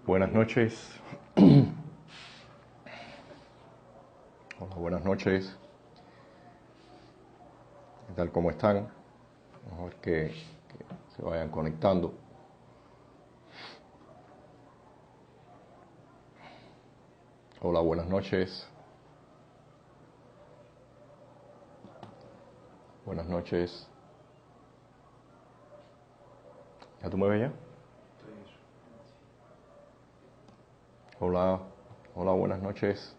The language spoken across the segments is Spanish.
Buenas noches. Hola, buenas noches. ¿Qué tal? ¿Cómo están? Mejor que se vayan conectando. Hola, buenas noches. Buenas noches. ¿Ya tú me ves ya? Hola, hola, buenas noches.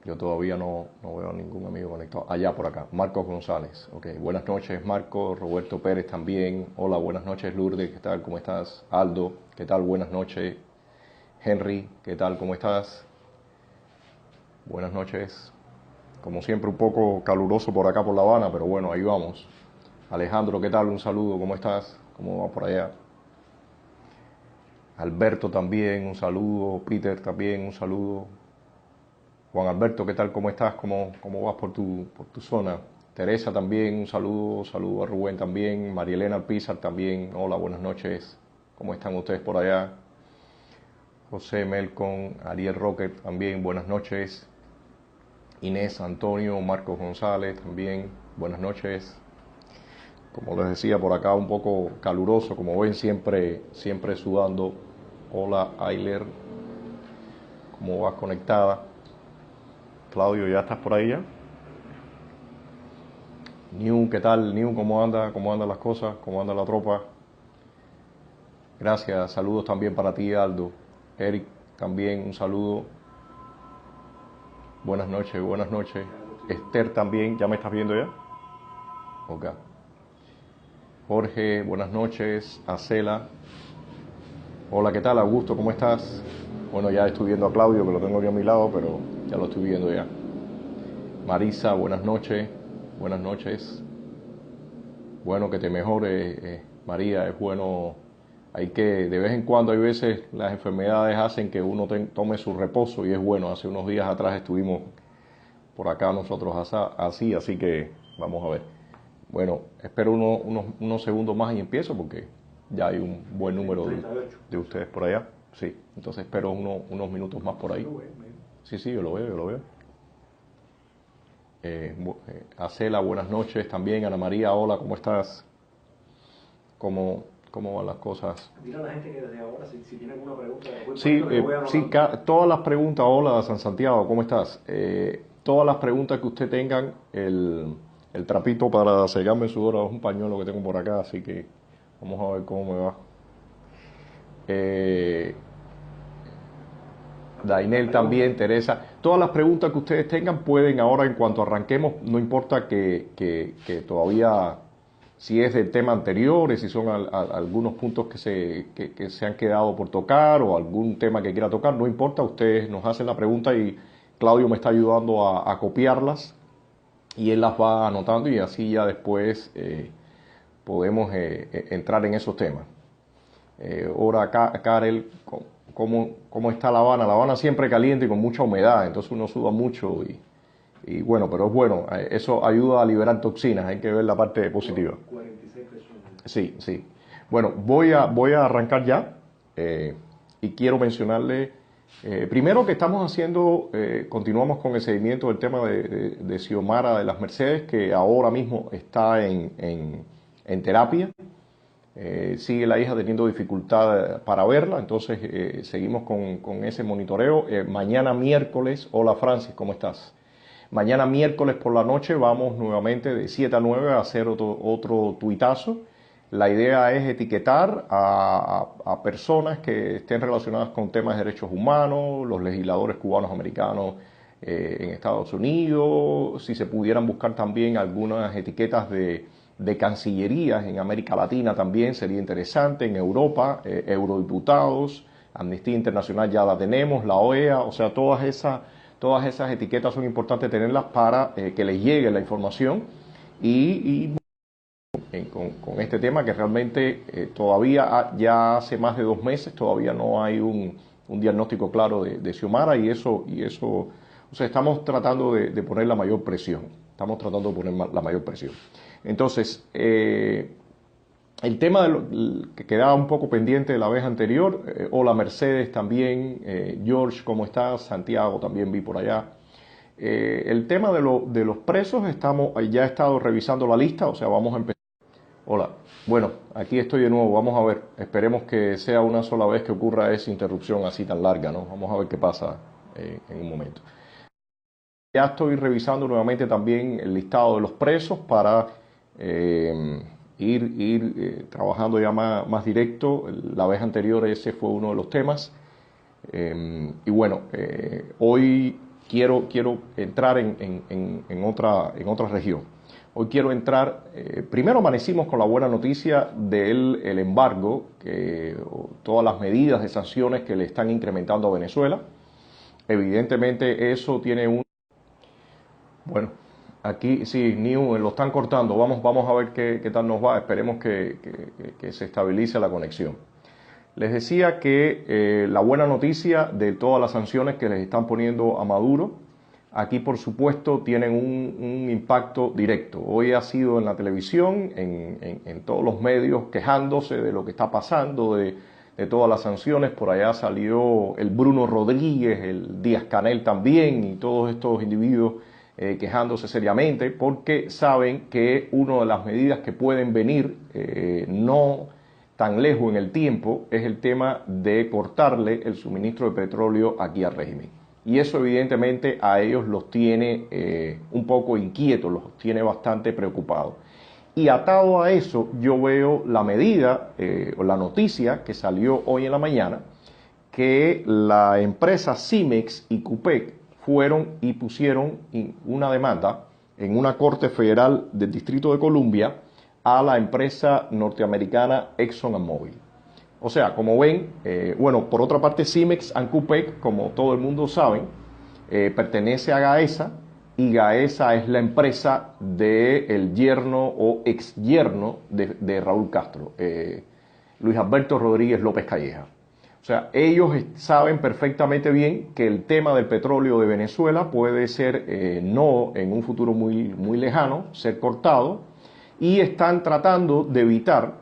Yo todavía no veo a ningún amigo conectado. Allá por acá, Marcos González. Ok, buenas noches, Marcos. Roberto Pérez también. Hola, buenas noches, Lourdes. ¿Qué tal? ¿Cómo estás? Aldo, ¿qué tal? Buenas noches. Henry, ¿qué tal? ¿Cómo estás? Buenas noches. Como siempre, un poco caluroso por acá por La Habana, pero bueno, ahí vamos. Alejandro, ¿qué tal? Un saludo, ¿cómo estás? ¿Cómo va por allá? Alberto también, un saludo. Peter también, un saludo. Juan Alberto, ¿qué tal? ¿Cómo estás? ¿Cómo vas por tu zona? Teresa también, un saludo. Saludo a Rubén también. Marielena Alpizar también. Hola, buenas noches. ¿Cómo están ustedes por allá? José Melcon, Ariel Rocket también, buenas noches. Inés Antonio, Marcos González también, buenas noches. Como les decía, por acá un poco caluroso, como ven, siempre sudando. Hola, Ayler, ¿cómo vas conectada? Claudio, ¿ya estás por ahí ya? New, ¿qué tal? New, ¿cómo anda? ¿Cómo andan las cosas? ¿Cómo anda la tropa? Gracias, saludos también para ti, Aldo. Eric, también un saludo. Buenas noches, buenas noches. Esther también, ¿ya me estás viendo ya? Ok. Jorge, buenas noches. Acela. Hola, ¿qué tal? Augusto, ¿cómo estás? Bueno, ya estoy viendo a Claudio, que lo tengo aquí a mi lado, pero ya lo estoy viendo ya. Marisa, buenas noches. Buenas noches. Bueno, que te mejores, María. Es bueno, hay que, de vez en cuando, hay veces las enfermedades hacen que uno tome su reposo y es bueno. Hace unos días atrás estuvimos por acá nosotros así que vamos a ver. Bueno, espero unos segundos más y empiezo porque ya hay un buen número de ustedes por allá. Sí, entonces espero unos minutos más por ahí. Sí, yo lo veo, yo lo veo. Acela, buenas noches también. Ana María, hola, ¿cómo estás? ¿Cómo van las cosas? Dile a la gente que desde ahora, si tiene alguna pregunta, Sí, todas las preguntas, hola San Santiago, ¿cómo estás? Todas las preguntas que usted tengan, el trapito para secarme el sudor es un pañuelo que tengo por acá, así que vamos a ver cómo me va. Dainel también, Teresa, todas las preguntas que ustedes tengan pueden ahora en cuanto arranquemos, no importa que todavía, si es del tema anterior, si son algunos puntos que se han quedado por tocar o algún tema que quiera tocar, no importa, ustedes nos hacen la pregunta y Claudio me está ayudando a copiarlas y él las va anotando y así ya después podemos entrar en esos temas. Ahora, Karel, ¿cómo está La Habana? La Habana siempre caliente y con mucha humedad, entonces uno suda mucho y bueno, pero es bueno, eso ayuda a liberar toxinas, hay que ver la parte positiva. 46 personas. Sí. Bueno, voy a arrancar ya y quiero mencionarle, primero que estamos haciendo, continuamos con el seguimiento del tema de Xiomara de las Mercedes, que ahora mismo está en terapia. Sigue la hija teniendo dificultad para verla, entonces seguimos con ese monitoreo. Mañana miércoles, hola Francis, ¿cómo estás? Mañana miércoles por la noche vamos nuevamente de 7 a 9 a hacer otro tuitazo. La idea es etiquetar a personas que estén relacionadas con temas de derechos humanos, los legisladores cubanos americanos en Estados Unidos, si se pudieran buscar también algunas etiquetas de cancillerías en América Latina también sería interesante, en Europa, eurodiputados, Amnistía Internacional ya la tenemos, la OEA, o sea, todas esas etiquetas son importantes tenerlas para que les llegue la información y con este tema que realmente todavía ya hace más de 2 meses todavía no hay un diagnóstico claro de Xiomara y eso, o sea, estamos tratando de poner la mayor presión, la mayor presión. Entonces, el tema que quedaba un poco pendiente de la vez anterior, hola Mercedes también, George, ¿cómo estás? Santiago también vi por allá. El tema de los presos, ya he estado revisando la lista, o sea, vamos a empezar. Hola, bueno, aquí estoy de nuevo, vamos a ver, esperemos que sea una sola vez que ocurra esa interrupción así tan larga, ¿no? Vamos a ver qué pasa en un momento. Ya estoy revisando nuevamente también el listado de los presos para ir trabajando ya más directo. La vez anterior ese fue uno de los temas. Y bueno, hoy quiero entrar en otra región. Hoy quiero entrar, primero amanecimos con la buena noticia del embargo, todas las medidas de sanciones que le están incrementando a Venezuela. Evidentemente eso tiene bueno, aquí sí, New lo están cortando. Vamos a ver qué tal nos va. Esperemos que se estabilice la conexión. Les decía que la buena noticia de todas las sanciones que les están poniendo a Maduro, aquí por supuesto tienen un impacto directo. Hoy ha sido en la televisión, en todos los medios, quejándose de lo que está pasando, de todas las sanciones. Por allá salió el Bruno Rodríguez, el Díaz Canel también, y todos estos individuos quejándose seriamente porque saben que una de las medidas que pueden venir no tan lejos en el tiempo es el tema de cortarle el suministro de petróleo aquí al régimen. Y eso evidentemente a ellos los tiene un poco inquietos, los tiene bastante preocupados. Y atado a eso yo veo la medida o la noticia que salió hoy en la mañana que la empresa Cimex y Cupec fueron y pusieron una demanda en una corte federal del Distrito de Columbia a la empresa norteamericana ExxonMobil. O sea, como ven, bueno, por otra parte Cimex and Cupec, como todo el mundo sabe, pertenece a Gaesa y Gaesa es la empresa del yerno o ex yerno de Raúl Castro, Luis Alberto Rodríguez López Calleja. O sea, ellos saben perfectamente bien que el tema del petróleo de Venezuela puede ser, no en un futuro muy lejano, ser cortado, y están tratando de evitar,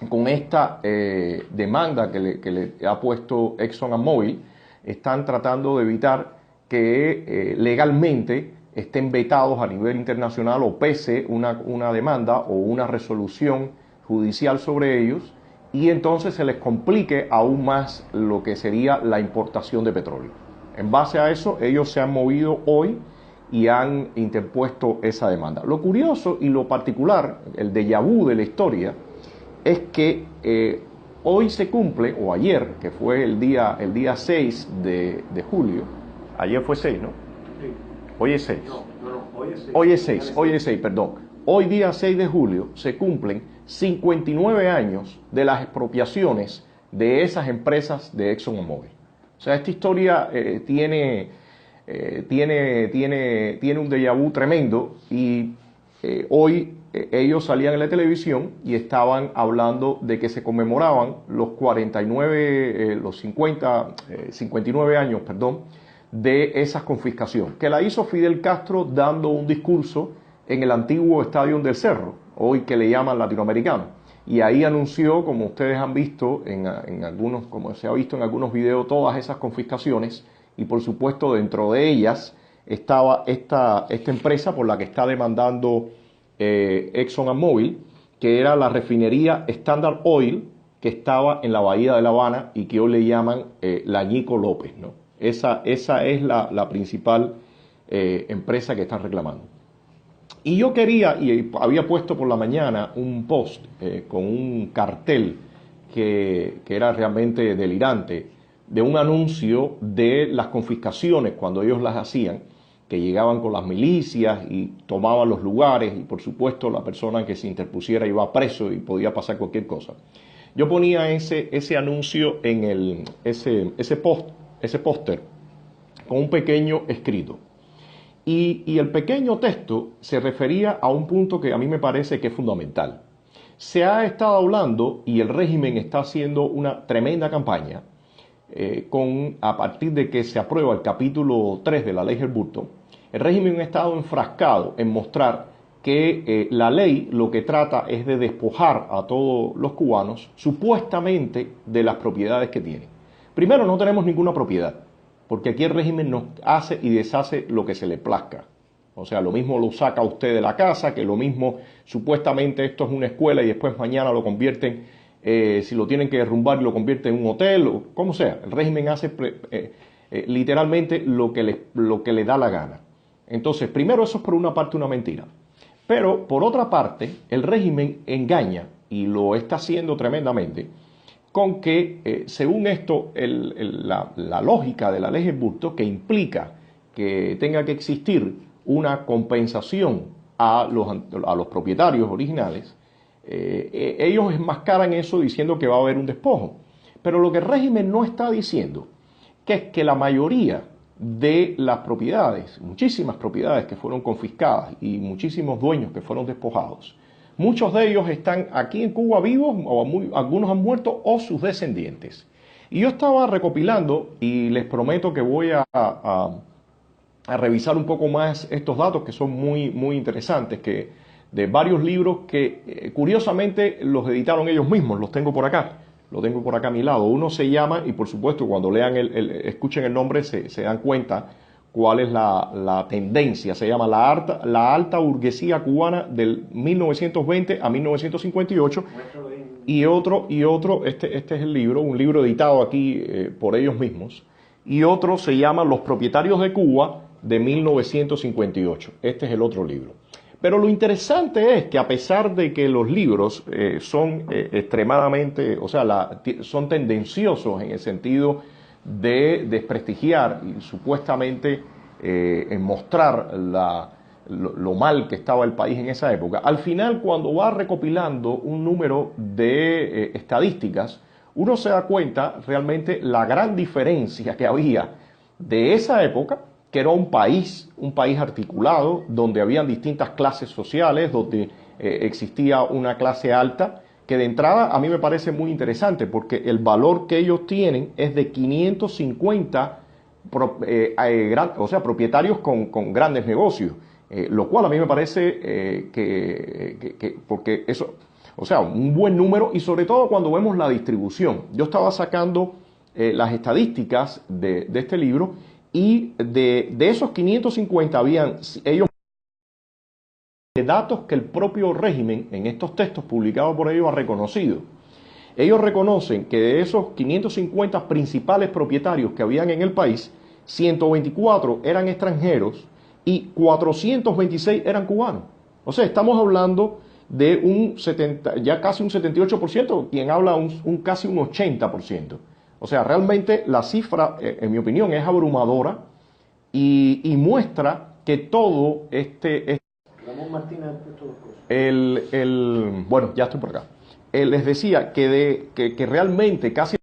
con esta demanda que le ha puesto ExxonMobil, están tratando de evitar que legalmente estén vetados a nivel internacional o pese una demanda o una resolución judicial sobre ellos, y entonces se les complique aún más lo que sería la importación de petróleo. En base a eso, ellos se han movido hoy y han interpuesto esa demanda. Lo curioso y lo particular, el déjà vu de la historia, es que hoy se cumple, o ayer, que fue el día 6 de julio, ayer fue 6, ¿no? Sí. Hoy es 6. No, hoy es 6. Hoy es 6, perdón. Hoy día 6 de julio se cumplen 59 años de las expropiaciones de esas empresas de ExxonMobil. O sea, esta historia tiene un déjà vu tremendo y hoy ellos salían en la televisión y estaban hablando de que se conmemoraban los 59 años, de esa confiscación, que la hizo Fidel Castro dando un discurso en el antiguo Estadio del Cerro, hoy que le llaman latinoamericano. Y ahí anunció, como ustedes han visto en algunos, como se ha visto en algunos videos, todas esas confiscaciones, y por supuesto dentro de ellas estaba esta empresa por la que está demandando ExxonMobil, que era la refinería Standard Oil, que estaba en la bahía de La Habana y que hoy le llaman la Ñico López, ¿no? Esa es la principal empresa que están reclamando. Y yo quería, y había puesto por la mañana un post con un cartel que era realmente delirante, de un anuncio de las confiscaciones cuando ellos las hacían, que llegaban con las milicias y tomaban los lugares y por supuesto la persona que se interpusiera iba preso y podía pasar cualquier cosa. Yo ponía ese anuncio en ese póster con un pequeño escrito. Y el pequeño texto se refería a un punto que a mí me parece que es fundamental. Se ha estado hablando y el régimen está haciendo una tremenda campaña a partir de que se aprueba el capítulo 3 de la ley Helburto. El régimen ha estado enfrascado en mostrar que la ley lo que trata es de despojar a todos los cubanos supuestamente de las propiedades que tienen. Primero, no tenemos ninguna propiedad, porque aquí el régimen nos hace y deshace lo que se le plazca. O sea, lo mismo lo saca usted de la casa, que lo mismo supuestamente esto es una escuela y después mañana lo convierten, si lo tienen que derrumbar, lo convierten en un hotel, o como sea. El régimen hace literalmente lo que le da la gana. Entonces, primero, eso es por una parte una mentira. Pero, por otra parte, el régimen engaña, y lo está haciendo tremendamente, con que, según esto, la lógica de la ley Burto, que implica que tenga que existir una compensación a los propietarios originales, ellos enmascaran eso diciendo que va a haber un despojo. Pero lo que el régimen no está diciendo, que es que la mayoría de las propiedades, muchísimas propiedades que fueron confiscadas y muchísimos dueños que fueron despojados, muchos de ellos están aquí en Cuba vivos, o algunos han muerto, o sus descendientes. Y yo estaba recopilando, y les prometo que voy a revisar un poco más estos datos que son muy, muy interesantes, que de varios libros que curiosamente los editaron ellos mismos, los tengo por acá. Lo tengo por acá a mi lado. Uno se llama, y por supuesto cuando lean escuchen el nombre se dan cuenta cuál es la tendencia. Se llama la alta burguesía cubana del 1920 a 1958. Y otro, este es el libro, un libro editado aquí por ellos mismos. Y otro se llama Los propietarios de Cuba de 1958. Este es el otro libro. Pero lo interesante es que a pesar de que los libros son extremadamente, o sea, son tendenciosos en el sentido de desprestigiar y supuestamente en mostrar lo mal que estaba el país en esa época, al final cuando va recopilando un número de estadísticas, uno se da cuenta realmente la gran diferencia que había de esa época, que era un país articulado, donde habían distintas clases sociales, donde existía una clase alta, que de entrada a mí me parece muy interesante, porque el valor que ellos tienen es de 550 propietarios con grandes negocios, lo cual a mí me parece porque eso, o sea, un buen número, y sobre todo cuando vemos la distribución. Yo estaba sacando las estadísticas de este libro, y de esos 550 habían ellos de datos que el propio régimen en estos textos publicados por ellos ha reconocido. Ellos reconocen que de esos 550 principales propietarios que habían en el país, 124 eran extranjeros y 426 eran cubanos. O sea, estamos hablando de ya casi un 78%, quien habla casi un 80%. O sea, realmente la cifra, en mi opinión, es abrumadora y muestra que todo Ramón Martínez ha puesto dos cosas. Bueno, ya estoy por acá. Les decía que realmente casi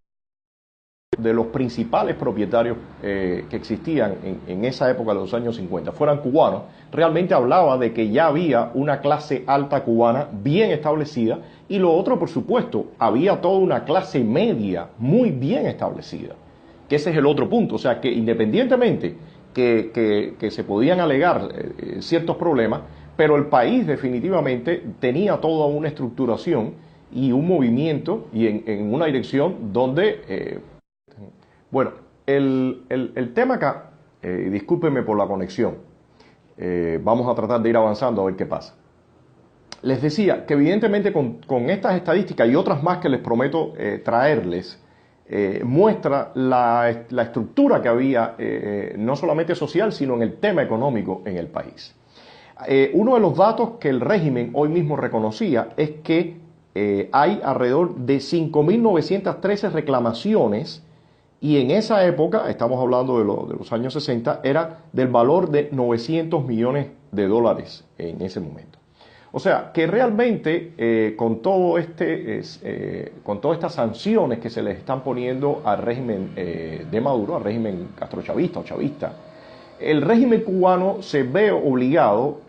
de los principales propietarios que existían en esa época de los años 50 fueran cubanos, realmente hablaba de que ya había una clase alta cubana bien establecida, y lo otro, por supuesto, había toda una clase media muy bien establecida, que ese es el otro punto. O sea, que independientemente que se podían alegar ciertos problemas, pero el país definitivamente tenía toda una estructuración y un movimiento y en una dirección donde... Bueno, el tema acá, discúlpenme por la conexión, vamos a tratar de ir avanzando a ver qué pasa. Les decía que evidentemente con estas estadísticas y otras más que les prometo traerles, muestra la estructura que había, no solamente social, sino en el tema económico en el país. Uno de los datos que el régimen hoy mismo reconocía es que hay alrededor de 5.913 reclamaciones, y en esa época, estamos hablando de los años 60, era del valor de 900 millones de dólares en ese momento. O sea, que realmente con todas estas sanciones que se les están poniendo al régimen de Maduro, al régimen castrochavista o chavista, el régimen cubano se ve obligado,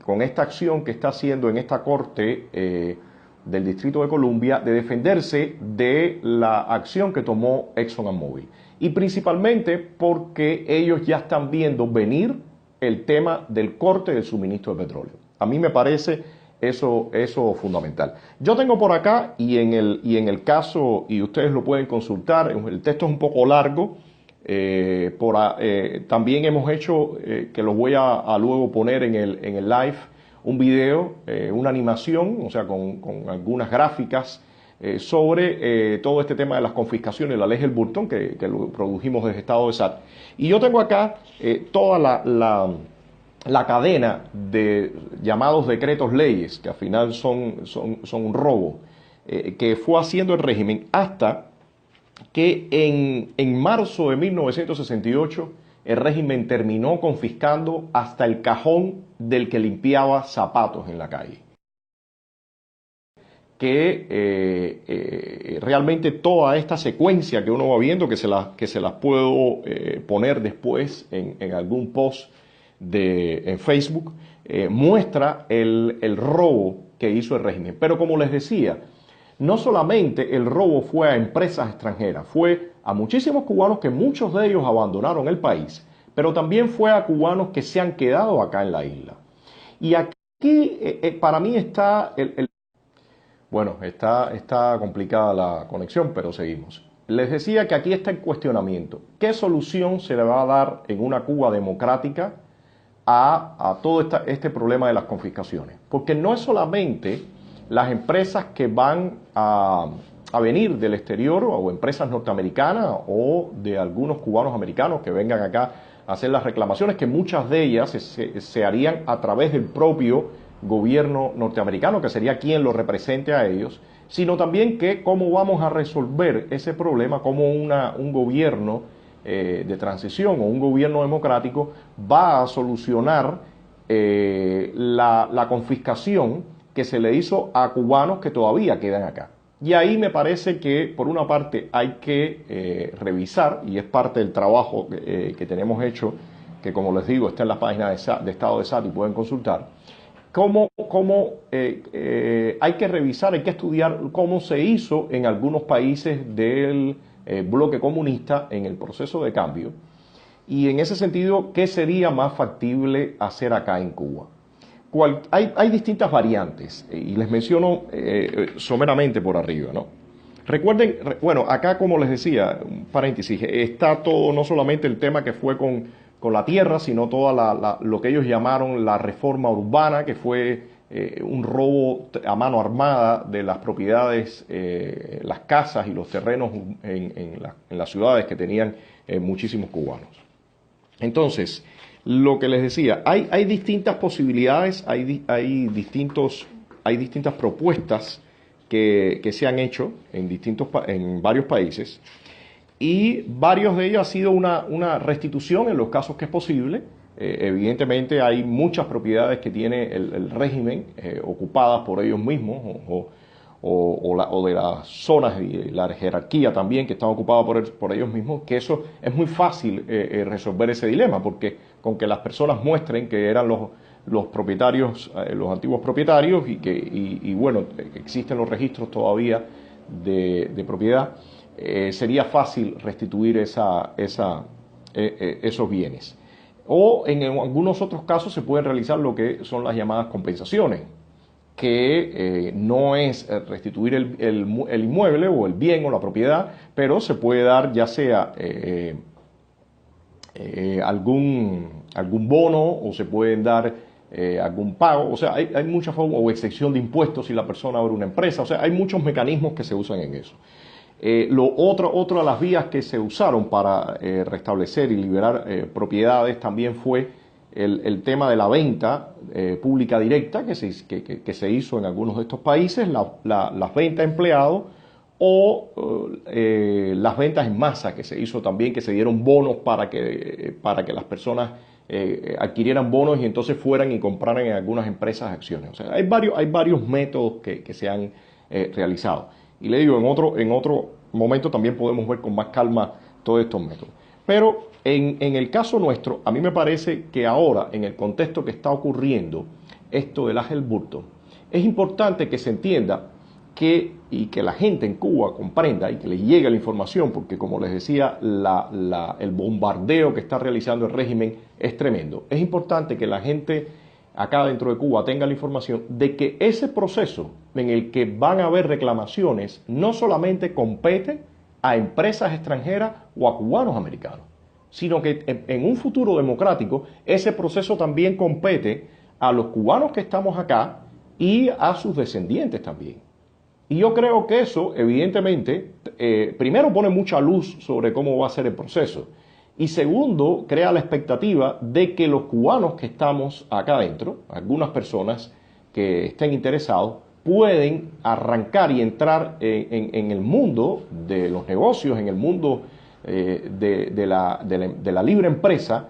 con esta acción que está haciendo en esta corte del Distrito de Columbia, de defenderse de la acción que tomó ExxonMobil. Y principalmente porque ellos ya están viendo venir el tema del corte del suministro de petróleo. A mí me parece eso también. Yo tengo por acá, y en el caso, y ustedes lo pueden consultar, el texto es un poco largo, también hemos hecho, que lo voy a luego poner en el live, un video, una animación, o sea, con algunas gráficas sobre todo este tema de las confiscaciones, la ley del Burton, que lo produjimos desde Estado de SAT. Y yo tengo acá toda la cadena de llamados decretos leyes, que al final son un robo, que fue haciendo el régimen hasta que en marzo de 1968 el régimen terminó confiscando hasta el cajón del que limpiaba zapatos en la calle. Que realmente toda esta secuencia que uno va viendo, que se las puedo poner después en algún post en Facebook, muestra el robo que hizo el régimen. Pero como les decía, no solamente el robo fue a empresas extranjeras, fue a muchísimos cubanos, que muchos de ellos abandonaron el país, pero también fue a cubanos que se han quedado acá en la isla. Y aquí para mí está bueno, está complicada la conexión, pero seguimos. Les decía que aquí está el cuestionamiento. ¿Qué solución se le va a dar en una Cuba democrática a todo este problema de las confiscaciones? Porque no es solamente las empresas que van a venir del exterior, o empresas norteamericanas o de algunos cubanos americanos que vengan acá a hacer las reclamaciones, que muchas de ellas se harían a través del propio gobierno norteamericano, que sería quien los represente a ellos, sino también que cómo vamos a resolver ese problema, cómo un gobierno de transición o un gobierno democrático va a solucionar la confiscación que se le hizo a cubanos que todavía quedan acá. Y ahí me parece que, por una parte, hay que revisar, y es parte del trabajo que tenemos hecho, que como les digo, está en la página de Estado de SAT y pueden consultar, cómo hay que revisar, hay que estudiar cómo se hizo en algunos países del bloque comunista en el proceso de cambio, y en ese sentido, ¿qué sería más factible hacer acá en Cuba? Hay distintas variantes, y les menciono someramente por arriba, ¿no? Recuerden, bueno, acá, como les decía, un paréntesis, está todo, no solamente el tema que fue con la tierra, sino toda lo que ellos llamaron la reforma urbana, que fue un robo a mano armada de las propiedades, las casas y los terrenos en las ciudades que tenían muchísimos cubanos. Entonces, lo que les decía, hay distintas posibilidades, hay distintas propuestas que se han hecho en varios países, y varios de ellos ha sido una restitución en los casos que es posible. Evidentemente hay muchas propiedades que tiene el régimen ocupadas por ellos mismos, o de las zonas y la jerarquía también que están ocupadas por ellos mismos, que eso es muy fácil resolver ese dilema, porque con que las personas muestren que eran los propietarios, los antiguos propietarios, y bueno, existen los registros todavía de propiedad, sería fácil restituir esos bienes. O en algunos otros casos se pueden realizar lo que son las llamadas compensaciones, que no es restituir el inmueble o el bien o la propiedad, pero se puede dar ya sea algún bono, o se pueden dar algún pago, o sea, hay muchas formas, o excepción de impuestos si la persona abre una empresa, o sea, hay muchos mecanismos que se usan en eso. Otra de las vías que se usaron para restablecer y liberar propiedades también fue el tema de la venta pública directa que se hizo en algunos de estos países, las ventas a empleados, o las ventas en masa que se hizo también, que se dieron bonos para que las personas adquirieran bonos y entonces fueran y compraran en algunas empresas acciones. O sea, hay varios métodos que se han realizado. Y le digo, en otro momento también podemos ver con más calma todos estos métodos. Pero en el caso nuestro, a mí me parece que ahora, en el contexto que está ocurriendo esto del Ángel Burton, es importante que se entienda y que la gente en Cuba comprenda y que les llegue la información, porque como les decía, el bombardeo que está realizando el régimen es tremendo. Es importante que la gente acá dentro de Cuba tenga la información de que ese proceso en el que van a haber reclamaciones no solamente compete a empresas extranjeras o a cubanos americanos, sino que en un futuro democrático ese proceso también compete a los cubanos que estamos acá y a sus descendientes también. Y yo creo que eso, evidentemente, primero pone mucha luz sobre cómo va a ser el proceso. Y segundo, crea la expectativa de que los cubanos que estamos acá adentro, algunas personas que estén interesados, pueden arrancar y entrar en el mundo de los negocios, en el mundo de la libre empresa,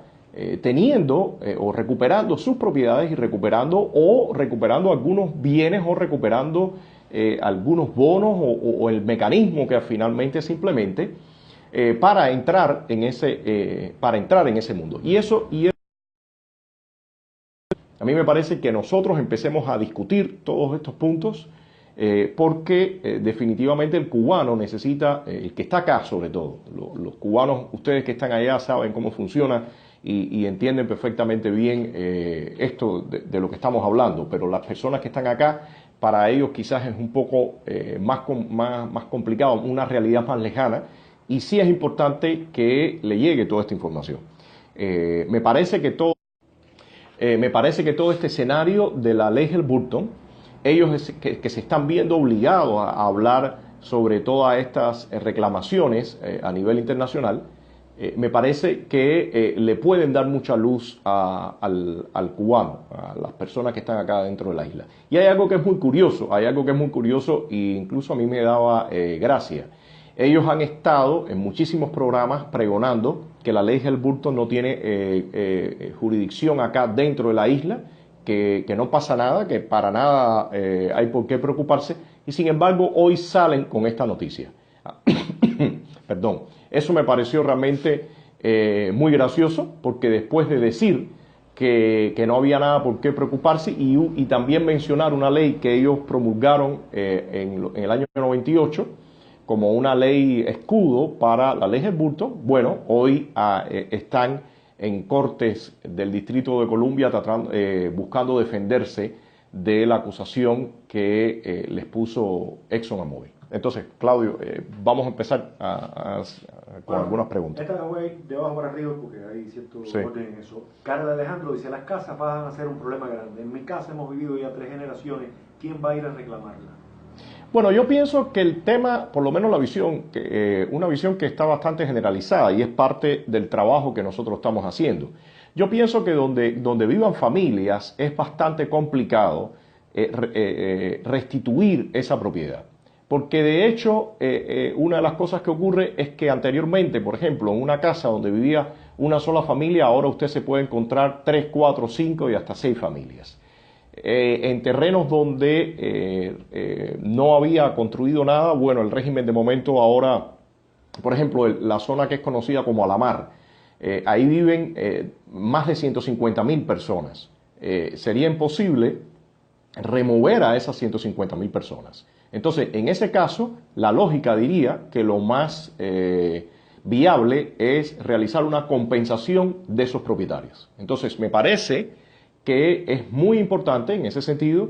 teniendo o recuperando sus propiedades y recuperando algunos bienes o recuperando algunos bonos o el mecanismo que finalmente se implemente para entrar en ese mundo. Y a mí me parece que nosotros empecemos a discutir todos estos puntos porque definitivamente el cubano necesita, el que está acá sobre todo, los cubanos, ustedes que están allá saben cómo funciona y entienden perfectamente bien esto de lo que estamos hablando, pero las personas que están acá, para ellos quizás es un poco más complicado, una realidad más lejana, y sí es importante que le llegue toda esta información. Me parece que todo este escenario de la ley Helms-Burton, ellos que se están viendo obligados a hablar sobre todas estas reclamaciones a nivel internacional, me parece que le pueden dar mucha luz al cubano, a las personas que están acá dentro de la isla. Y hay algo que es muy curioso, e incluso a mí me daba gracia. Ellos han estado en muchísimos programas pregonando que la ley Helms-Burton no tiene jurisdicción acá dentro de la isla, que no pasa nada, que para nada hay por qué preocuparse, y sin embargo hoy salen con esta noticia. Perdón, eso me pareció realmente muy gracioso, porque después de decir que no había nada por qué preocuparse y también mencionar una ley que ellos promulgaron en el año 98, como una ley escudo para la ley Helms-Burton, bueno, hoy están en cortes del Distrito de Columbia buscando defenderse de la acusación que les puso ExxonMobil. Entonces, Claudio, vamos a empezar con algunas preguntas. Esta la voy debajo para arriba porque hay cierto orden en eso. Carla Alejandro dice, las casas van a ser un problema grande. En mi casa hemos vivido ya 3 generaciones. ¿Quién va a ir a reclamarla? Bueno, yo pienso que el tema, por lo menos la visión, una visión que está bastante generalizada y es parte del trabajo que nosotros estamos haciendo. Yo pienso que donde vivan familias es bastante complicado restituir esa propiedad. Porque de hecho, una de las cosas que ocurre es que anteriormente, por ejemplo, en una casa donde vivía una sola familia, ahora usted se puede encontrar 3, 4, 5 y hasta 6 familias. En terrenos donde no había construido nada, bueno, el régimen de momento ahora, por ejemplo, la zona que es conocida como Alamar, ahí viven más de 150.000 personas. Sería imposible remover a esas 150.000 personas. Entonces, en ese caso, la lógica diría que lo más viable es realizar una compensación de esos propietarios. Entonces, me parece que es muy importante en ese sentido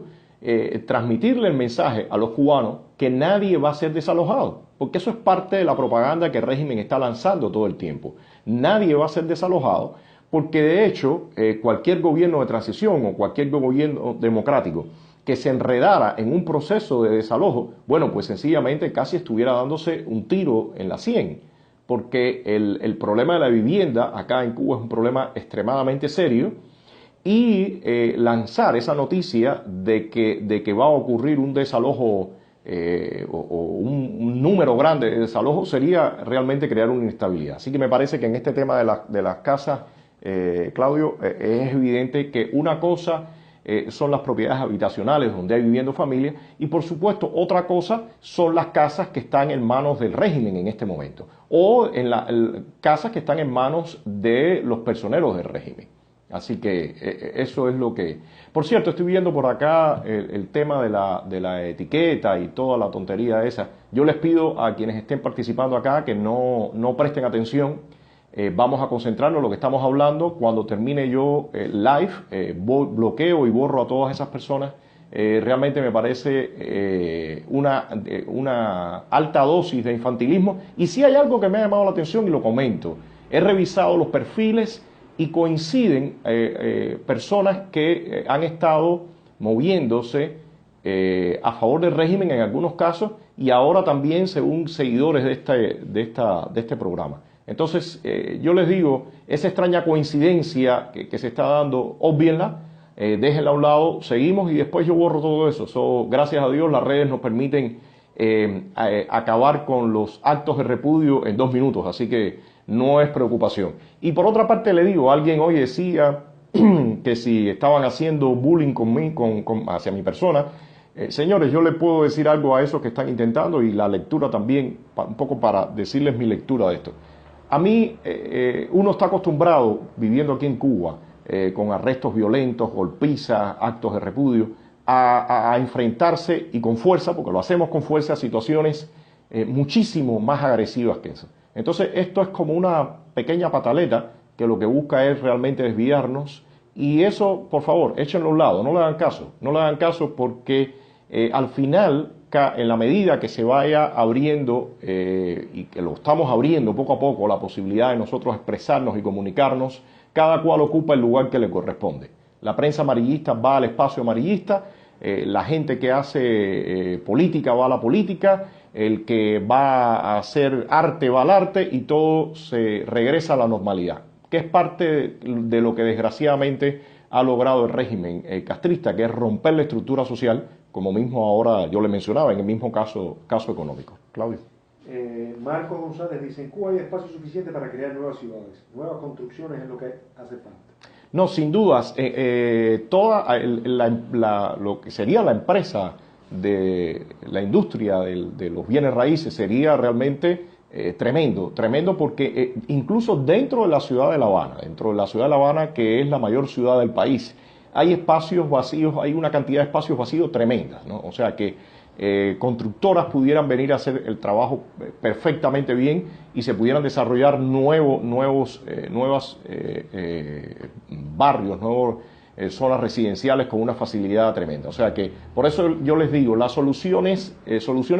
transmitirle el mensaje a los cubanos que nadie va a ser desalojado, porque eso es parte de la propaganda que el régimen está lanzando todo el tiempo. Nadie va a ser desalojado porque de hecho cualquier gobierno de transición o cualquier gobierno democrático que se enredara en un proceso de desalojo, bueno, pues sencillamente casi estuviera dándose un tiro en la sien, porque el problema de la vivienda acá en Cuba es un problema extremadamente serio. Y lanzar esa noticia de que va a ocurrir un desalojo o un número grande de desalojos sería realmente crear una inestabilidad. Así que me parece que en este tema de las casas, Claudio, es evidente que una cosa son las propiedades habitacionales donde hay viviendo familias y por supuesto otra cosa son las casas que están en manos del régimen en este momento o casas que están en manos de los personeros del régimen. Así que eso es lo que... Por cierto, estoy viendo por acá el tema de la etiqueta y toda la tontería esa. Yo les pido a quienes estén participando acá que no presten atención Vamos a concentrarnos en lo que estamos hablando. Cuando termine yo live, bloqueo y borro a todas esas personas. Realmente me parece una alta dosis de infantilismo. Y si hay algo que me ha llamado la atención y lo comento, he revisado los perfiles y coinciden personas que han estado moviéndose a favor del régimen en algunos casos y ahora también según seguidores de este programa. Entonces, yo les digo, esa extraña coincidencia que se está dando, óbvienla, déjenla a un lado, seguimos y después yo borro todo eso. Gracias a Dios las redes nos permiten acabar con los actos de repudio en 2 minutos, así que no es preocupación. Y por otra parte le digo, alguien hoy decía que si estaban haciendo bullying hacia mi persona, señores, yo le puedo decir algo a esos que están intentando y la lectura también, un poco para decirles mi lectura de esto. A mí, uno está acostumbrado, viviendo aquí en Cuba, con arrestos violentos, golpizas, actos de repudio, a enfrentarse y con fuerza, porque lo hacemos con fuerza, a situaciones muchísimo más agresivas que eso. Entonces, esto es como una pequeña pataleta que lo que busca es realmente desviarnos y eso, por favor, échenlo a un lado, no le hagan caso. No le hagan caso porque al final, en la medida que se vaya abriendo y que lo estamos abriendo poco a poco, la posibilidad de nosotros expresarnos y comunicarnos, cada cual ocupa el lugar que le corresponde. La prensa amarillista va al espacio amarillista, la gente que hace política va a la política, el que va a hacer arte va al arte y todo se regresa a la normalidad, que es parte de lo que desgraciadamente ha logrado el régimen castrista, que es romper la estructura social, como mismo ahora yo le mencionaba, en el mismo caso económico. Claudio. Marcos González dice, en Cuba hay espacio suficiente para crear nuevas ciudades, nuevas construcciones es lo que hace falta. No, sin dudas, toda lo que sería la empresa de la industria de los bienes raíces sería realmente tremendo porque incluso dentro de la ciudad de La Habana, que es la mayor ciudad del país, hay espacios vacíos, hay una cantidad de espacios vacíos tremendas, ¿no? O sea que constructoras pudieran venir a hacer el trabajo perfectamente bien y se pudieran desarrollar nuevos barrios, zonas residenciales con una facilidad tremenda. O sea que por eso yo les digo, las soluciones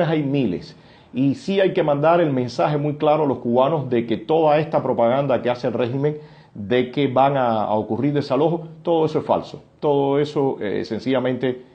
hay miles y sí hay que mandar el mensaje muy claro a los cubanos de que toda esta propaganda que hace el régimen de que van a ocurrir desalojos, todo eso es falso, todo eso sencillamente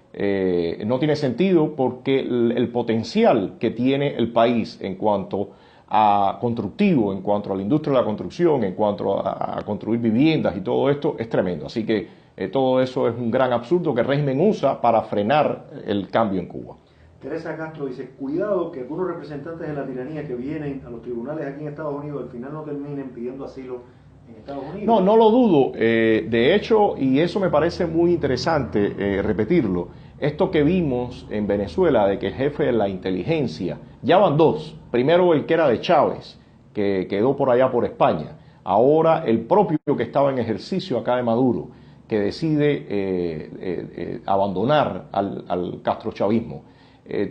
no tiene sentido porque el potencial que tiene el país en cuanto a constructivo, en cuanto a la industria de la construcción, en cuanto a construir viviendas y todo esto es tremendo. Así que todo eso es un gran absurdo que el régimen usa para frenar el cambio en Cuba. Teresa Castro dice, cuidado que algunos representantes de la tiranía que vienen a los tribunales aquí en Estados Unidos al final no terminen pidiendo asilo en Estados Unidos. No lo dudo. De hecho, y eso me parece muy interesante repetirlo, esto que vimos en Venezuela de que el jefe de la inteligencia, ya van 2, primero el que era de Chávez, que quedó por allá por España, ahora el propio que estaba en ejercicio acá de Maduro, que decide abandonar al castrochavismo.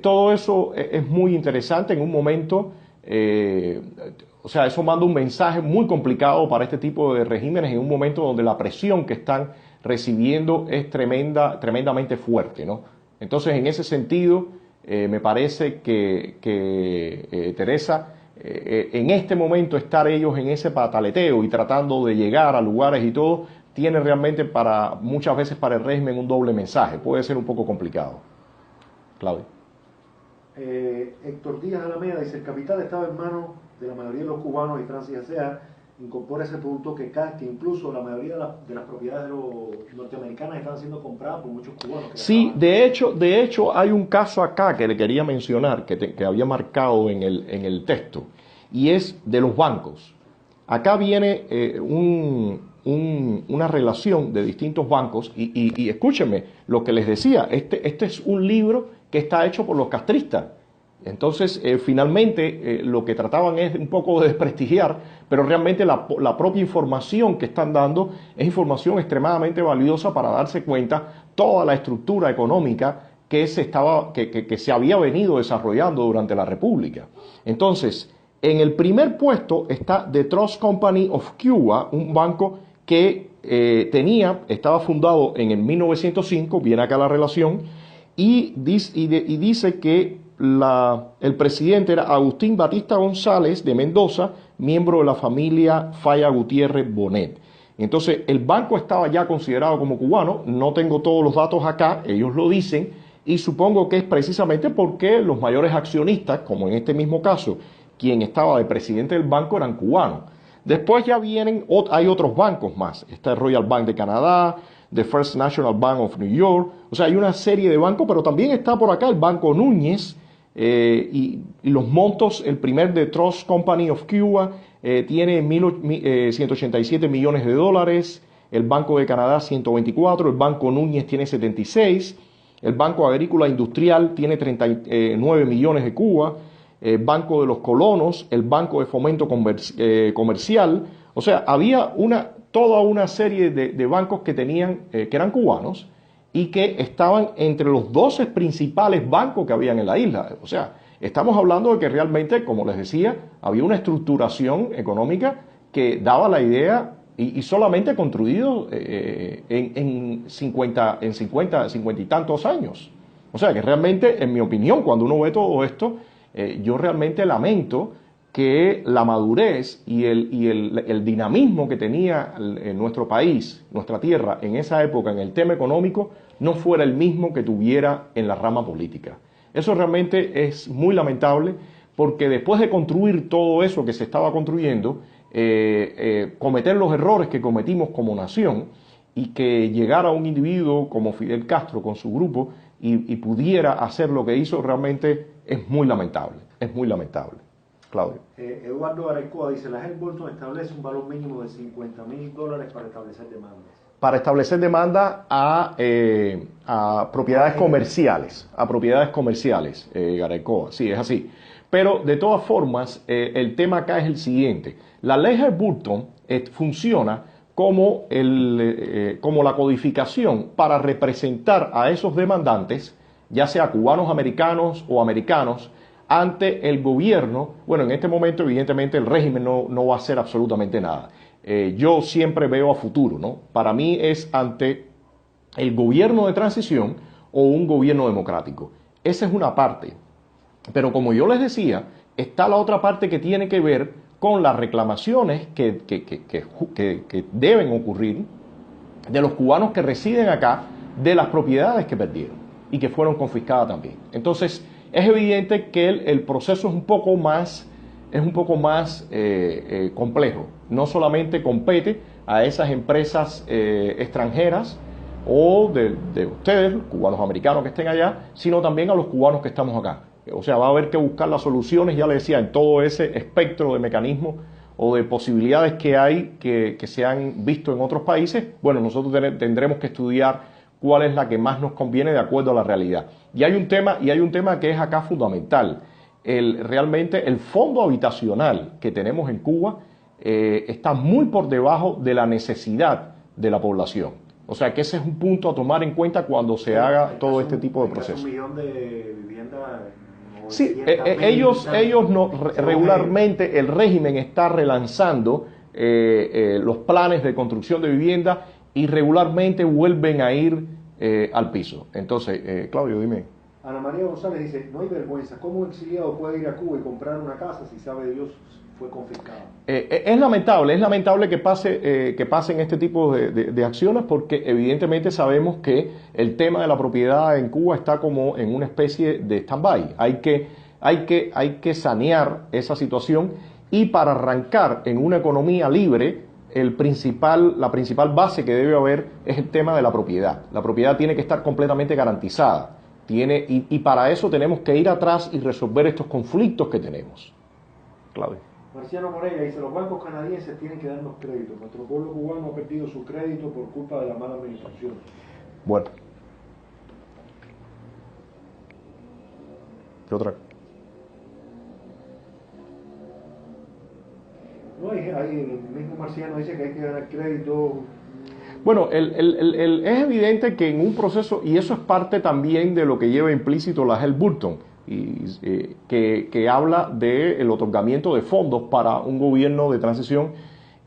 Todo eso es muy interesante en un momento, o sea, eso manda un mensaje muy complicado para este tipo de regímenes en un momento donde la presión que están recibiendo es tremendamente fuerte, ¿no? Entonces, en ese sentido, me parece que Teresa, en este momento estar ellos en ese pataleteo y tratando de llegar a lugares y todo, tiene realmente muchas veces para el régimen un doble mensaje. Puede ser un poco complicado. Claudio. Héctor Díaz Alameda dice, el capital estaba en manos de la mayoría de los cubanos y Francis Acea incorpora ese punto que incluso la mayoría de las propiedades de los norteamericanas están siendo compradas por muchos cubanos. Sí, de hecho hay un caso acá que le quería mencionar, que había marcado en el texto, y es de los bancos. Acá viene una relación de distintos bancos y escúchenme lo que les decía, este es un libro que está hecho por los castristas. Entonces, finalmente, lo que trataban es un poco de desprestigiar, pero realmente la propia información que están dando es información extremadamente valiosa para darse cuenta toda la estructura económica que se había venido desarrollando durante la República. Entonces, En el primer puesto está The Trust Company of Cuba, un banco que estaba fundado en el 1905, viene acá la relación, y dice que el presidente era Agustín Batista González de Mendoza, miembro de la familia Falla Gutiérrez Bonet. Entonces, el banco estaba ya considerado como cubano, no tengo todos los datos acá, ellos lo dicen, y supongo que es precisamente porque los mayores accionistas, como en este mismo caso, quien estaba de presidente del banco eran cubanos. Después ya hay otros bancos más, está el Royal Bank de Canadá, The First National Bank of New York, o sea, hay una serie de bancos, pero también está por acá el Banco Núñez, y los montos, el primer de Trust Company of Cuba tiene 187 millones de dólares, el Banco de Canadá 124, el Banco Núñez tiene 76, el Banco Agrícola Industrial tiene 39 millones de Cuba, el Banco de los Colonos, el Banco de Fomento Comercial, o sea, había toda una serie de bancos que eran cubanos, y que estaban entre los 12 principales bancos que habían en la isla. O sea, estamos hablando de que realmente, como les decía, había una estructuración económica que daba la idea, y solamente construido en 50 y tantos años. O sea, que realmente, en mi opinión, cuando uno ve todo esto, yo realmente lamento que la madurez y el dinamismo que tenía nuestro país, nuestra tierra, en esa época, en el tema económico, no fuera el mismo que tuviera en la rama política. Eso realmente es muy lamentable, porque después de construir todo eso que se estaba construyendo, cometer los errores que cometimos como nación, y que llegara un individuo como Fidel Castro con su grupo y pudiera hacer lo que hizo, realmente es muy lamentable, es muy lamentable. Claudio. Eduardo Arecoa dice, la Helms-Burton establece un valor mínimo de $50,000 para establecer demandas. Para establecer demanda a propiedades comerciales, Arecoa, sí, es así. Pero de todas formas, el tema acá es el siguiente. La ley Helms-Burton funciona como la codificación para representar a esos demandantes, ya sea cubanos americanos o americanos, ante el gobierno. Bueno, en este momento evidentemente el régimen no va a hacer absolutamente nada. Yo siempre veo a futuro, ¿no? Para mí es ante el gobierno de transición o un gobierno democrático. Esa es una parte. Pero como yo les decía, está la otra parte que tiene que ver con las reclamaciones que deben ocurrir de los cubanos que residen acá, de las propiedades que perdieron y que fueron confiscadas también. Entonces, es evidente que el proceso es un poco más complejo. No solamente compete a esas empresas extranjeras o de ustedes, cubanos americanos que estén allá, sino también a los cubanos que estamos acá. O sea, va a haber que buscar las soluciones, ya le decía, en todo ese espectro de mecanismos o de posibilidades que hay que se han visto en otros países. Bueno, nosotros tendremos que estudiar cuál es la que más nos conviene de acuerdo a la realidad. Y hay un tema que es acá fundamental. Realmente el fondo habitacional que tenemos en Cuba está muy por debajo de la necesidad de la población. O sea que ese es un punto a tomar en cuenta cuando se haga todo este tipo de procesos. Un millón de viviendas. Sí, regularmente el régimen está relanzando los planes de construcción de vivienda, y regularmente vuelven a ir al piso. Entonces, Claudio, dime. Ana María González dice, no hay vergüenza, ¿cómo un exiliado puede ir a Cuba y comprar una casa si sabe Dios fue confiscada? Es lamentable que pasen este tipo de acciones, porque evidentemente sabemos que el tema de la propiedad en Cuba está como en una especie de stand-by. Hay que sanear esa situación, y para arrancar en una economía libre, la principal base que debe haber es el tema de la propiedad. La propiedad tiene que estar completamente garantizada. Y para eso tenemos que ir atrás y resolver estos conflictos que tenemos. Claudio. Marciano Moreira dice, los bancos canadienses tienen que darnos crédito. Nuestro pueblo cubano ha perdido su crédito por culpa de la mala administración. Bueno. ¿Qué otra? No, el mismo Marciano dice que hay que dar crédito. Bueno, es evidente que en un proceso, y eso es parte también de lo que lleva implícito la Helms-Burton, que habla del otorgamiento de fondos para un gobierno de transición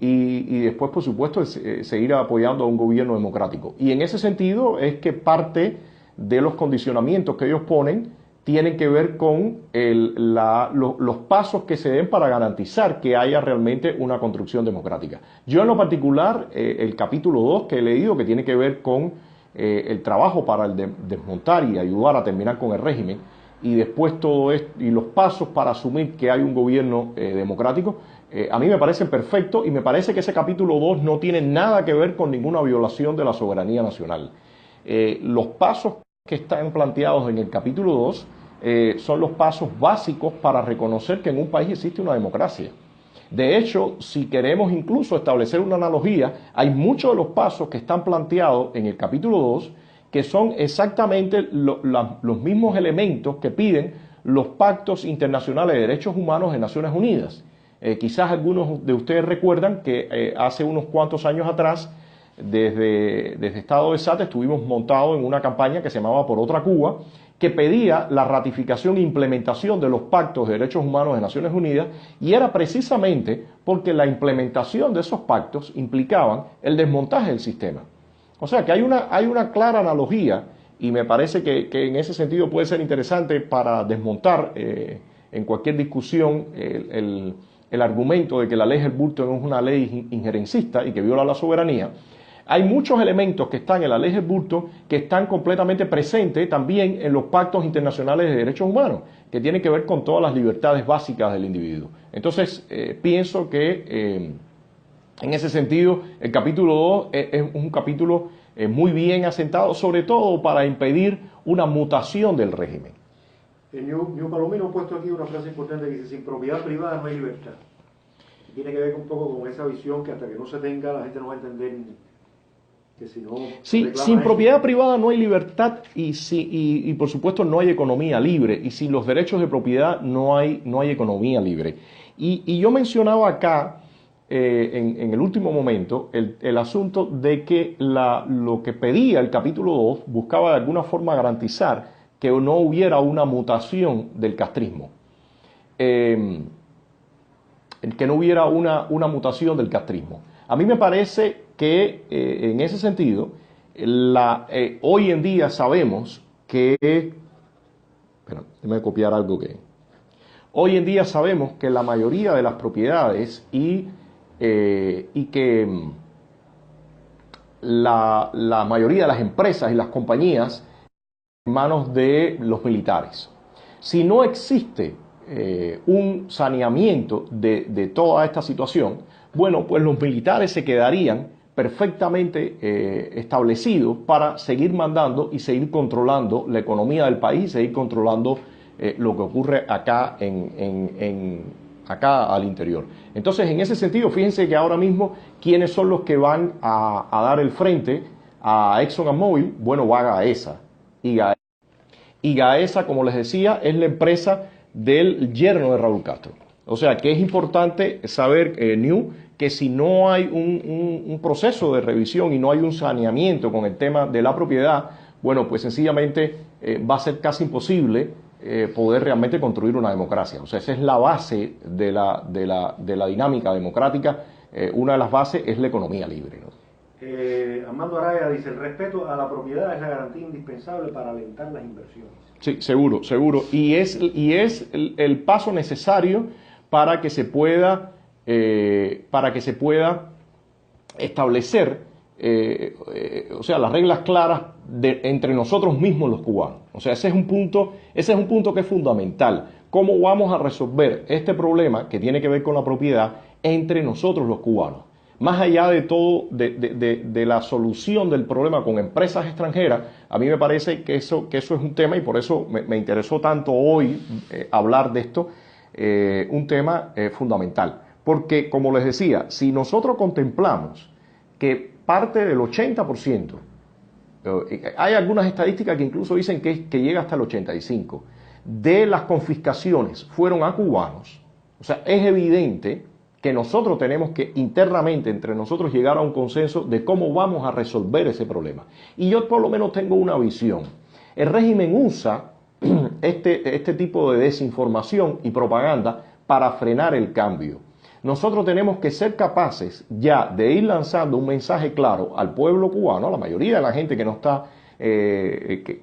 y después, por supuesto, seguir apoyando a un gobierno democrático. Y en ese sentido es que parte de los condicionamientos que ellos ponen tienen que ver con los pasos que se den para garantizar que haya realmente una construcción democrática. Yo en lo particular, el capítulo 2 que he leído, que tiene que ver con el trabajo para desmontar y ayudar a terminar con el régimen, y después todo esto, y los pasos para asumir que hay un gobierno democrático, a mí me parecen perfectos y me parece que ese capítulo 2 no tiene nada que ver con ninguna violación de la soberanía nacional. Los pasos que están planteados en el capítulo 2 son los pasos básicos para reconocer que en un país existe una democracia. De hecho, si queremos incluso establecer una analogía, hay muchos de los pasos que están planteados en el capítulo 2 que son exactamente los mismos elementos que piden los pactos internacionales de derechos humanos de Naciones Unidas. Quizás algunos de ustedes recuerdan que hace unos cuantos años atrás, desde Estado de Sata, estuvimos montados en una campaña que se llamaba Por Otra Cuba, que pedía la ratificación e implementación de los pactos de derechos humanos de Naciones Unidas, y era precisamente porque la implementación de esos pactos implicaban el desmontaje del sistema. O sea que hay una clara analogía, y me parece que en ese sentido puede ser interesante para desmontar en cualquier discusión el argumento de que la ley Helms-Burton es una ley injerencista y que viola la soberanía. Hay muchos elementos que están en la ley Helms-Burton que están completamente presentes también en los pactos internacionales de derechos humanos, que tienen que ver con todas las libertades básicas del individuo. Entonces, pienso que en ese sentido el capítulo 2 es un capítulo muy bien asentado, sobre todo para impedir una mutación del régimen. New Palomino ha puesto aquí una frase importante que dice: sin propiedad privada no hay libertad. Y tiene que ver un poco con esa visión que hasta que no se tenga la gente no va a entender que si no... Sí, sin propiedad privada no hay libertad y por supuesto no hay economía libre, y sin los derechos de propiedad no hay economía libre. Y yo mencionaba acá en el último momento el asunto de que lo que pedía el capítulo 2 buscaba de alguna forma garantizar que no hubiera una mutación del castrismo, que no hubiera una mutación del castrismo. A mí me parece que en ese sentido, hoy en día sabemos que... Espera, déjame copiar algo que... Hoy en día sabemos que la mayoría de las propiedades y que la mayoría de las empresas y las compañías en manos de los militares. Si no existe un saneamiento de toda esta situación, bueno, pues los militares se quedarían perfectamente establecidos para seguir mandando y seguir controlando la economía del país, seguir controlando lo que ocurre acá acá al interior. Entonces, en ese sentido, fíjense que ahora mismo, ¿quiénes son los que van a dar el frente a ExxonMobil? Bueno, va Gaesa. Y Gaesa, como les decía, es la empresa del yerno de Raúl Castro. O sea, que es importante saber, New, que si no hay un proceso de revisión y no hay un saneamiento con el tema de la propiedad, bueno, pues sencillamente va a ser casi imposible poder realmente construir una democracia. O sea, esa es la base de la dinámica democrática. Una de las bases es la economía libre, ¿no? Armando Araya dice: el respeto a la propiedad es la garantía indispensable para alentar las inversiones. Sí, seguro, seguro. Y es el paso necesario para que se pueda establecer o sea, las reglas claras entre nosotros mismos los cubanos. O sea, ese es un punto que es fundamental. ¿Cómo vamos a resolver este problema que tiene que ver con la propiedad entre nosotros los cubanos? Más allá de todo, de la solución del problema con empresas extranjeras, a mí me parece que eso es un tema, y por eso me interesó tanto hoy hablar de esto, un tema fundamental. Porque, como les decía, si nosotros contemplamos que parte del 80%, hay algunas estadísticas que incluso dicen que llega hasta el 85%, de las confiscaciones fueron a cubanos, o sea, es evidente que nosotros tenemos que internamente entre nosotros llegar a un consenso de cómo vamos a resolver ese problema. Y yo por lo menos tengo una visión. El régimen usa este tipo de desinformación y propaganda para frenar el cambio. Nosotros tenemos que ser capaces ya de ir lanzando un mensaje claro al pueblo cubano, a la mayoría de la gente que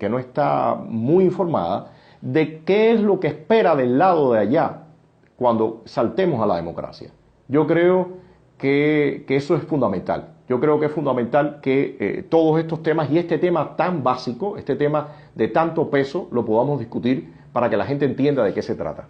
no está muy informada, de qué es lo que espera del lado de allá cuando saltemos a la democracia. Yo creo que eso es fundamental. Yo creo que es fundamental que todos estos temas y este tema tan básico, este tema de tanto peso, lo podamos discutir para que la gente entienda de qué se trata.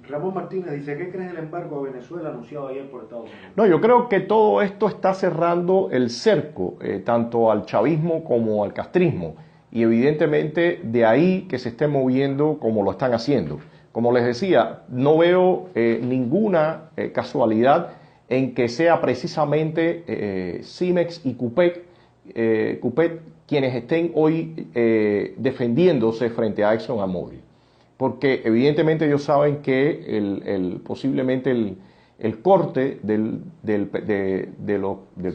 Ramón Martínez dice, ¿qué crees del embargo a Venezuela anunciado ayer por Estados Unidos? No, yo creo que todo esto está cerrando el cerco, tanto al chavismo como al castrismo, y evidentemente de ahí que se estén moviendo como lo están haciendo. Como les decía, no veo ninguna casualidad en que sea precisamente Cimex y Cupet quienes estén hoy defendiéndose frente a ExxonMobil. Porque evidentemente ellos saben que posiblemente el corte del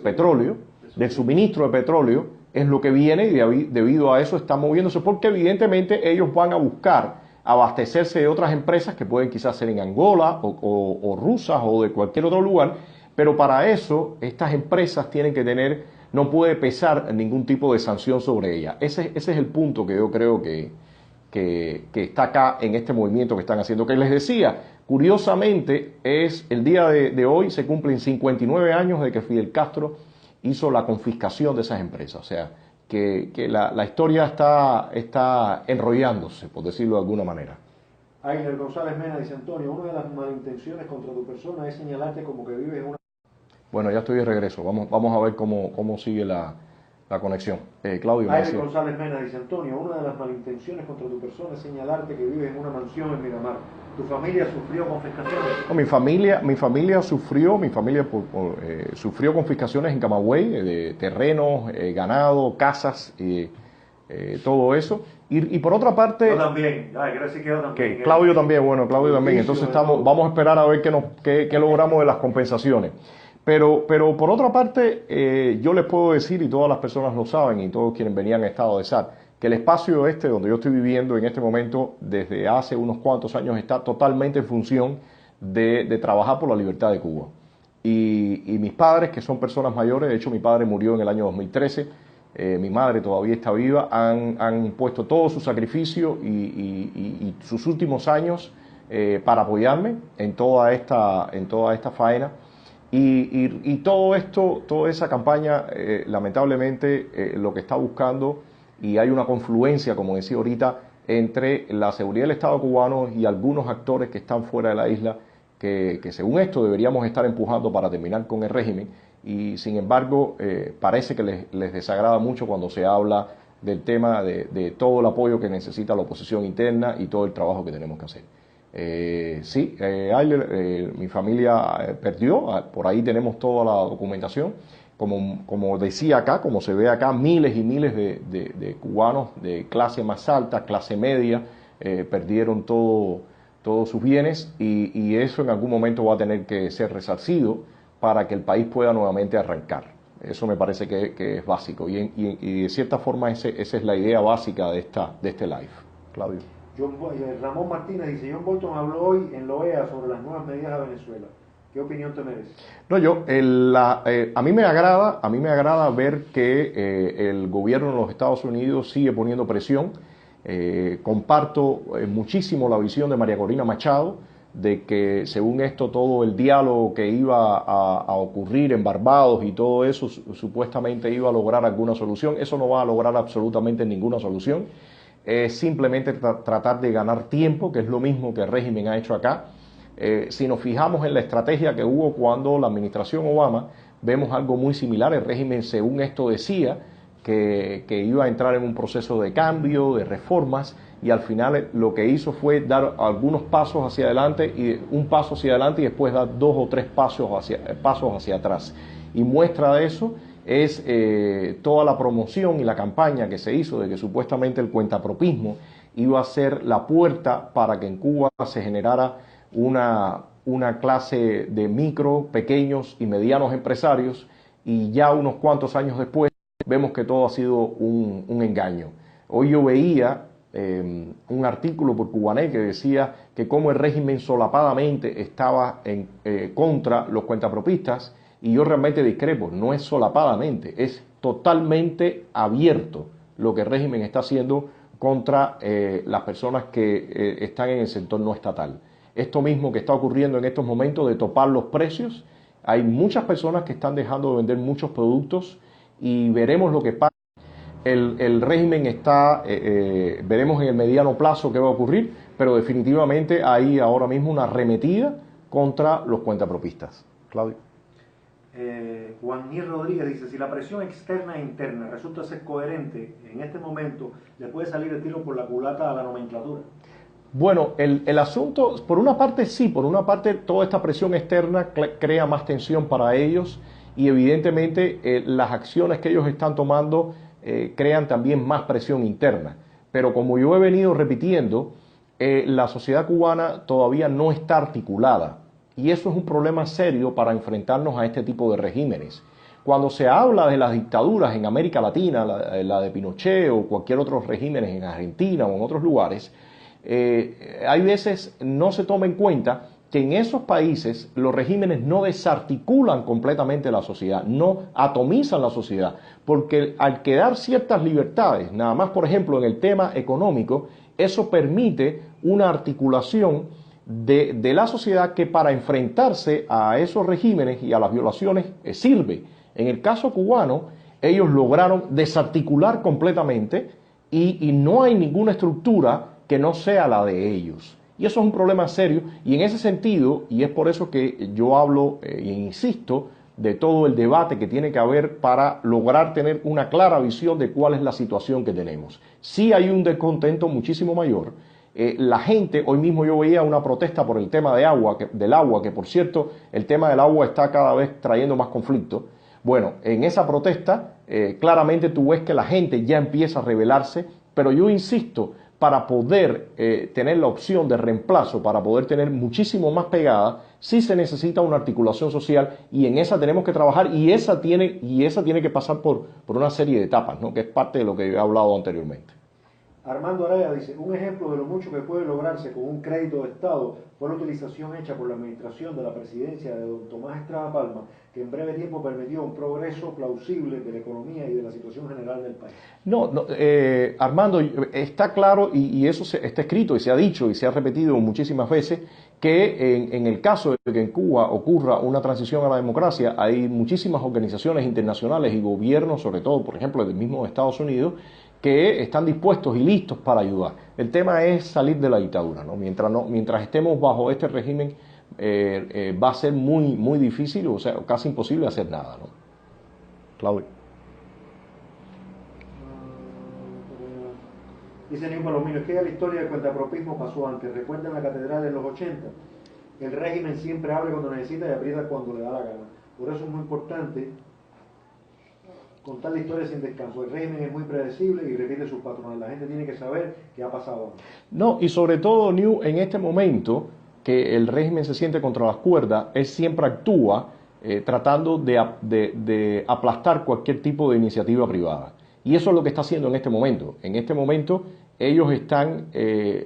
petróleo, del suministro de petróleo, es lo que viene y debido a eso están moviéndose, porque evidentemente ellos van a buscar abastecerse de otras empresas que pueden quizás ser en Angola o rusas o de cualquier otro lugar, pero para eso estas empresas tienen que no puede pesar ningún tipo de sanción sobre ellas. Ese es el punto que yo creo que está acá en este movimiento que están haciendo. Que les decía, curiosamente, es el día de hoy, se cumplen 59 años de que Fidel Castro hizo la confiscación de esas empresas. O sea, que la historia está enrollándose, por decirlo de alguna manera. Ainer González Mena dice, Antonio, una de las malintenciones contra tu persona es señalarte como que vives en una... Bueno, ya estoy de regreso. Vamos a ver cómo sigue la conexión. Claudio. Aire González Mena dice, Antonio, una de las malintenciones contra tu persona es señalarte que vives en una mansión en Miramar. ¿Tu familia sufrió confiscaciones? No, mi familia sufrió confiscaciones en Camagüey, de terrenos, ganado, casas, todo eso. Y por otra parte... Yo también, quiero decir que yo también. Claudio también, Claudio también. Entonces vamos a esperar a ver qué logramos de las compensaciones. Pero por otra parte, yo les puedo decir, y todas las personas lo saben, y todos quienes venían a Estado de SAR, que el espacio donde yo estoy viviendo en este momento, desde hace unos cuantos años, está totalmente en función de trabajar por la libertad de Cuba. Y mis padres, que son personas mayores, de hecho mi padre murió en el año 2013, mi madre todavía está viva, han puesto todo su sacrificio y sus últimos años para apoyarme en toda esta faena. Y todo esto, toda esa campaña, lamentablemente, lo que está buscando, y hay una confluencia, como decía ahorita, entre la seguridad del Estado cubano y algunos actores que están fuera de la isla, que según esto deberíamos estar empujando para terminar con el régimen, y sin embargo parece que les desagrada mucho cuando se habla del tema de todo el apoyo que necesita la oposición interna y todo el trabajo que tenemos que hacer. Sí, mi familia perdió, por ahí tenemos toda la documentación, como decía acá, como se ve acá, miles y miles de cubanos de clase más alta, clase media, perdieron todos sus bienes y eso en algún momento va a tener que ser resarcido para que el país pueda nuevamente arrancar. Eso me parece que es básico y de cierta forma esa es la idea básica de este live. Claudio. Ramón Martínez dice, John Bolton habló hoy en la OEA sobre las nuevas medidas a Venezuela. ¿Qué opinión te merece? No, a mí me agrada ver que el gobierno de los Estados Unidos sigue poniendo presión. Comparto muchísimo la visión de María Corina Machado de que según esto todo el diálogo que iba a ocurrir en Barbados y todo eso supuestamente iba a lograr alguna solución. Eso no va a lograr absolutamente ninguna solución. Es simplemente tratar de ganar tiempo, que es lo mismo que el régimen ha hecho acá. Si nos fijamos en la estrategia que hubo cuando la administración Obama, vemos algo muy similar. El régimen, según esto, decía que iba a entrar en un proceso de cambio, de reformas, y al final lo que hizo fue dar algunos pasos hacia adelante, y un paso hacia adelante y después dar 2 o 3 pasos hacia atrás. Y muestra de eso es toda la promoción y la campaña que se hizo de que supuestamente el cuentapropismo iba a ser la puerta para que en Cuba se generara una clase de micro, pequeños y medianos empresarios, y ya unos cuantos años después vemos que todo ha sido un engaño. Hoy yo veía un artículo por Cubanet que decía que cómo el régimen solapadamente estaba contra los cuentapropistas, y yo realmente discrepo. No es solapadamente, es totalmente abierto lo que el régimen está haciendo contra las personas que están en el sector no estatal. Esto mismo que está ocurriendo en estos momentos de topar los precios, hay muchas personas que están dejando de vender muchos productos y veremos lo que pasa. El régimen está, veremos en el mediano plazo qué va a ocurrir, pero definitivamente hay ahora mismo una arremetida contra los cuentapropistas. Claudio. Juan Nir Rodríguez dice, si la presión externa e interna resulta ser coherente en este momento, ¿le puede salir el tiro por la culata a la nomenclatura? Bueno, el asunto, por una parte sí, por una parte toda esta presión externa crea más tensión para ellos y evidentemente las acciones que ellos están tomando crean también más presión interna. Pero como yo he venido repitiendo, la sociedad cubana todavía no está articulada y eso es un problema serio para enfrentarnos a este tipo de regímenes. Cuando se habla de las dictaduras en América Latina, la de Pinochet o cualquier otro régimen en Argentina o en otros lugares, hay veces no se toma en cuenta que en esos países los regímenes no desarticulan completamente la sociedad, no atomizan la sociedad, porque al quedar ciertas libertades, nada más por ejemplo en el tema económico, eso permite una articulación de la sociedad que para enfrentarse a esos regímenes y a las violaciones sirve. En el caso cubano, ellos lograron desarticular completamente y no hay ninguna estructura que no sea la de ellos. Y eso es un problema serio y en ese sentido, y es por eso que yo hablo e insisto de todo el debate que tiene que haber para lograr tener una clara visión de cuál es la situación que tenemos. Sí hay un descontento muchísimo mayor. La gente, hoy mismo yo veía una protesta por el tema del agua, que por cierto el tema del agua está cada vez trayendo más conflicto. Bueno, en esa protesta claramente tú ves que la gente ya empieza a rebelarse, pero yo insisto, para poder tener la opción de reemplazo, para poder tener muchísimo más pegada, sí se necesita una articulación social y en esa tenemos que trabajar y esa tiene que pasar por una serie de etapas, ¿no? Que es parte de lo que he hablado anteriormente. Armando Araya dice, un ejemplo de lo mucho que puede lograrse con un crédito de Estado fue la utilización hecha por la administración de la presidencia de don Tomás Estrada Palma, que en breve tiempo permitió un progreso plausible de la economía y de la situación general del país. Armando, está claro y eso está escrito y se ha dicho y se ha repetido muchísimas veces que en el caso de que en Cuba ocurra una transición a la democracia, hay muchísimas organizaciones internacionales y gobiernos, sobre todo, por ejemplo, del mismo Estados Unidos, que están dispuestos y listos para ayudar. El tema es salir de la dictadura, ¿no? Mientras estemos bajo este régimen va a ser muy difícil, o sea, casi imposible hacer nada, ¿no? Claudio. Dice Newman Palomino, es que ya la historia del cuentapropismo pasó antes. Recuerden la catedral de los 80. El régimen siempre habla cuando necesita y aprieta cuando le da la gana. Por eso es muy importante contar la historia sin descanso. El régimen es muy predecible y repite sus patrones. La gente tiene que saber qué ha pasado antes. No, y sobre todo, New, en este momento que el régimen se siente contra las cuerdas, él siempre actúa tratando de aplastar cualquier tipo de iniciativa privada. Y eso es lo que está haciendo en este momento. En este momento ellos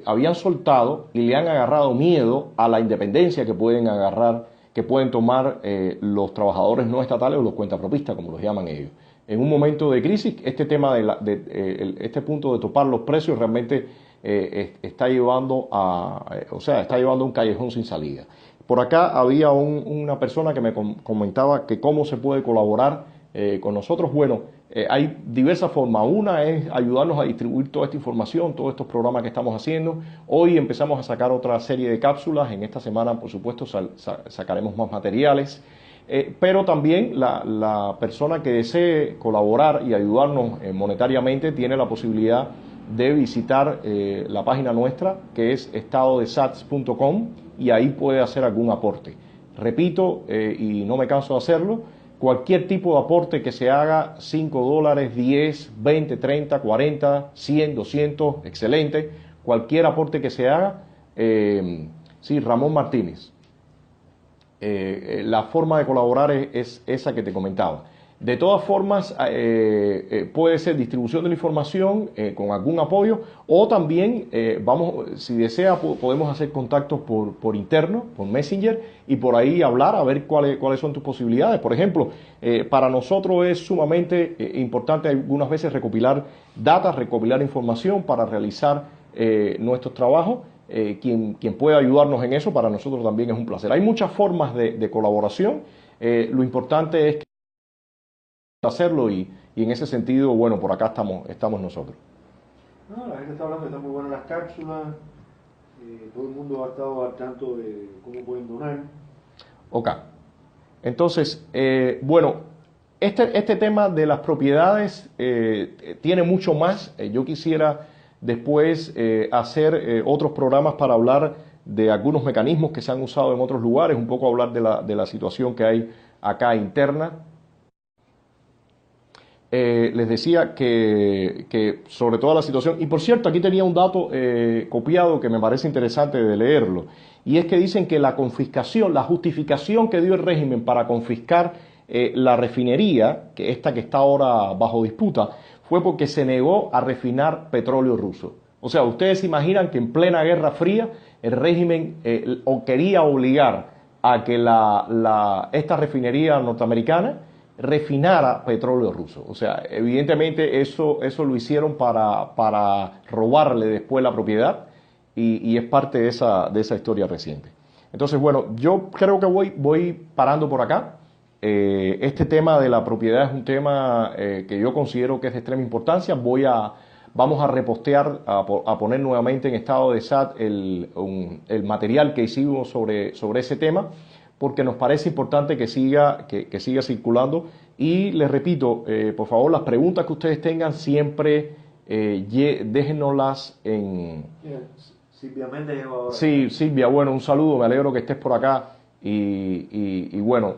habían soltado y le han agarrado miedo a la independencia que pueden tomar los trabajadores no estatales o los cuentapropistas, como los llaman ellos. En un momento de crisis, este tema este punto de topar los precios realmente está llevando a un callejón sin salida. Por acá había una persona que me comentaba que cómo se puede colaborar con nosotros. Bueno, hay diversas formas. Una es ayudarnos a distribuir toda esta información, todos estos programas que estamos haciendo. Hoy empezamos a sacar otra serie de cápsulas. En esta semana, por supuesto, sacaremos más materiales. Pero también la persona que desee colaborar y ayudarnos monetariamente tiene la posibilidad de visitar la página nuestra, que es estadodesats.com, y ahí puede hacer algún aporte. Repito, y no me canso de hacerlo, cualquier tipo de aporte que se haga, $5, 10, 20, 30, 40, 100, 200, excelente. Cualquier aporte que se haga, sí, Ramón Martínez. La forma de colaborar es esa que te comentaba. De todas formas, puede ser distribución de la información con algún apoyo, o también, si desea, podemos hacer contactos por interno, por Messenger, y por ahí hablar a ver cuáles son tus posibilidades. Por ejemplo, para nosotros es sumamente importante algunas veces recopilar datos, recopilar información para realizar nuestros trabajos. Quien pueda ayudarnos en eso, para nosotros también es un placer. Hay muchas formas de colaboración. Lo importante es hacerlo y en ese sentido, bueno, por acá estamos nosotros. No, la gente está hablando que están muy buenas las cápsulas, todo el mundo ha estado al tanto de cómo pueden donar. Ok. Entonces, bueno, este tema de las propiedades tiene mucho más. Yo quisiera después hacer otros programas para hablar de algunos mecanismos que se han usado en otros lugares, un poco hablar de la situación que hay acá interna. Les decía que sobre toda la situación, y por cierto, aquí tenía un dato copiado que me parece interesante de leerlo, y es que dicen que la confiscación, la justificación que dio el régimen para confiscar la refinería, que está ahora bajo disputa, fue porque se negó a refinar petróleo ruso. O sea, ustedes se imaginan que en plena Guerra Fría el régimen quería obligar a que esta refinería norteamericana refinara petróleo ruso. O sea, evidentemente eso lo hicieron para robarle después la propiedad y es parte de esa historia reciente. Entonces, bueno, yo creo que voy parando por acá. Este tema de la propiedad es un tema que yo considero que es de extrema importancia. Vamos a repostear, a poner nuevamente en estado de SAT el material que hicimos sobre ese tema, porque nos parece importante que siga circulando. Y les repito, por favor, las preguntas que ustedes tengan siempre déjennoslas en... Silvia Méndez llegó ahora. Sí, Silvia, bueno, un saludo, me alegro que estés por acá y bueno,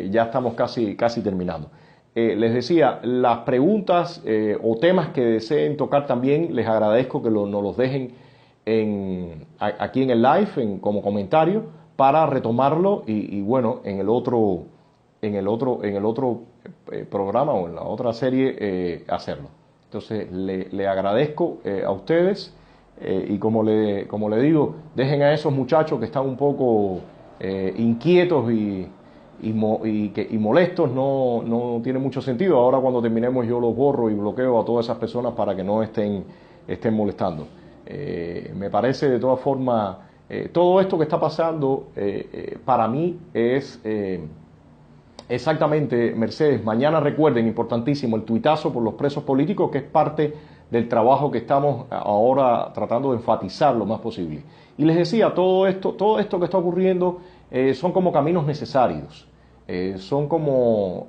ya estamos casi terminando. Les decía, las preguntas o temas que deseen tocar también, les agradezco que nos los dejen aquí en el live, como comentario, para retomarlo y bueno, en el otro programa o en la otra serie hacerlo. Entonces, le agradezco a ustedes y como le digo, dejen a esos muchachos que están un poco inquietos y molestos, no tiene mucho sentido. Ahora cuando terminemos yo los borro y bloqueo a todas esas personas para que no estén molestando. Me parece de todas formas, todo esto que está pasando para mí es exactamente, Mercedes, mañana recuerden, importantísimo, el tuitazo por los presos políticos, que es parte del trabajo que estamos ahora tratando de enfatizar lo más posible. Y les decía, todo esto que está ocurriendo son como caminos necesarios, son como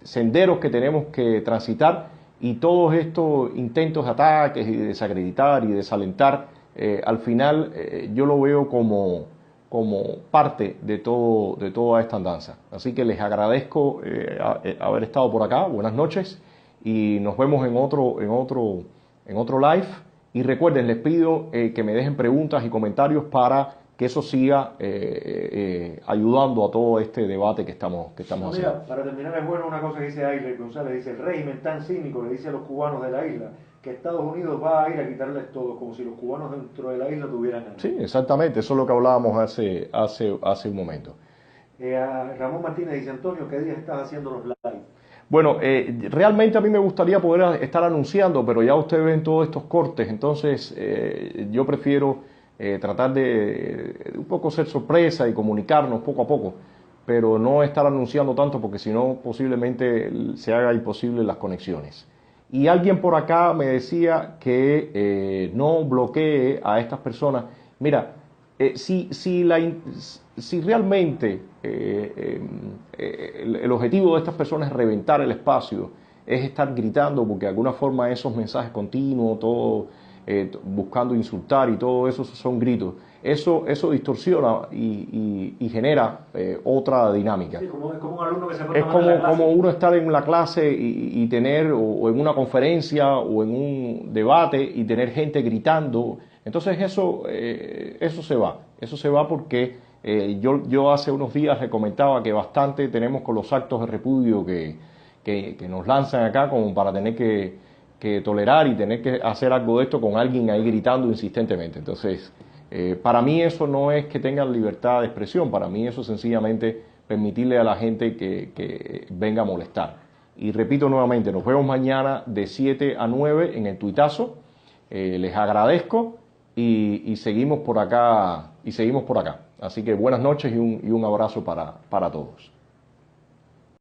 senderos que tenemos que transitar, y todos estos intentos de ataques y de desacreditar y desalentar, al final yo lo veo como parte de toda esta andanza. Así que les agradezco haber estado por acá. Buenas noches y nos vemos en otro live. Y recuerden, les pido que me dejen preguntas y comentarios para que eso siga ayudando a todo este debate que estamos haciendo. Mira, para terminar, es bueno una cosa que dice Aire González, dice: el régimen tan cínico le dice a los cubanos de la isla que Estados Unidos va a ir a quitarles todo, como si los cubanos dentro de la isla tuvieran nada. Sí, exactamente, eso es lo que hablábamos hace un momento. Ramón Martínez dice: Antonio, ¿qué día estás haciendo los live? Bueno, realmente a mí me gustaría poder estar anunciando, pero ya ustedes ven todos estos cortes, entonces yo prefiero tratar de un poco ser sorpresa y comunicarnos poco a poco, pero no estar anunciando tanto, porque si no posiblemente se haga imposible las conexiones. Y alguien por acá me decía que no bloquee a estas personas. Mira, si realmente el objetivo de estas personas es reventar el espacio, es estar gritando, porque de alguna forma esos mensajes continuos, todo buscando insultar y todo eso son gritos, eso distorsiona y genera otra dinámica. Sí, es como un alumno que se es como uno estar en la clase y tener, o en una conferencia o en un debate, y tener gente gritando. Entonces eso se va porque yo hace unos días le comentaba que bastante tenemos con los actos de repudio que que nos lanzan acá como para tener que tolerar y tener que hacer algo de esto con alguien ahí gritando insistentemente. Entonces, para mí eso no es que tengan libertad de expresión, para mí eso es sencillamente permitirle a la gente que venga a molestar. Y repito nuevamente, nos vemos mañana de 7 a 9 en el tuitazo. Les agradezco y seguimos por acá. Así que buenas noches y un abrazo para todos.